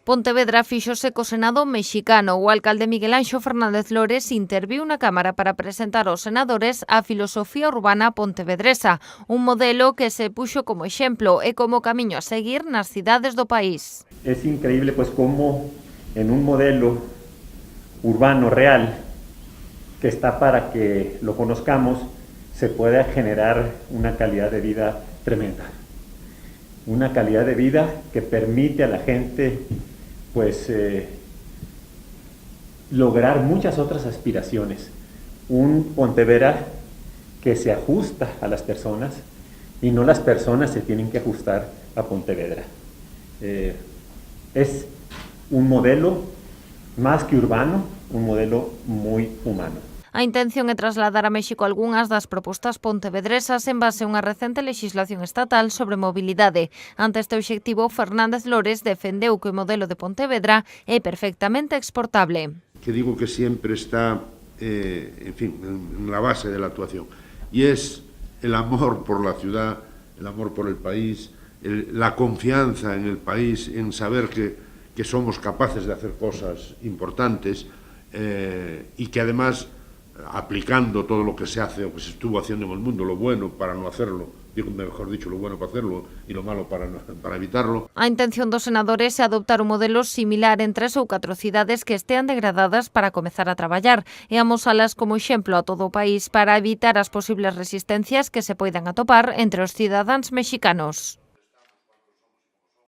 Pontevedra fíxose co Senado mexicano. O alcalde Miguel Anxo Fernández Lores interviu na Cámara para presentar aos senadores a filosofía urbana pontevedresa, un modelo que se puxo como exemplo e como camiño a seguir nas cidades do país. Es increíble pues cómo en un modelo urbano real que está para que lo conozcamos se pueda generar una calidad de vida tremenda. Una calidad de vida que permite a la gente pues lograr muchas otras aspiraciones. Un Pontevedra que se ajusta a las personas y no las personas se tienen que ajustar a Pontevedra. Es un modelo más que urbano, un modelo muy humano. A intención é trasladar a México algunhas das propostas pontevedresas en base a unha recente legislación estatal sobre mobilidade. Ante este obxectivo, Fernández Lores defendeu que o modelo de Pontevedra é perfectamente exportable. Que digo que siempre está, en fin, en la base de la actuación. Y es el amor por la ciudad, el amor por el país, la confianza en el país, en saber que somos capaces de hacer cosas importantes y que además, aplicando todo lo que se hace o que se estuvo haciendo en el mundo, lo bueno para no hacerlo, digo, mejor dicho, lo bueno para hacerlo y lo malo para evitarlo. A intención dos senadores é adoptar un modelo similar en 3 ou 4 cidades que estean degradadas para comezar a traballar e amosalas como exemplo a todo o país para evitar as posibles resistencias que se poidan atopar entre os cidadáns mexicanos.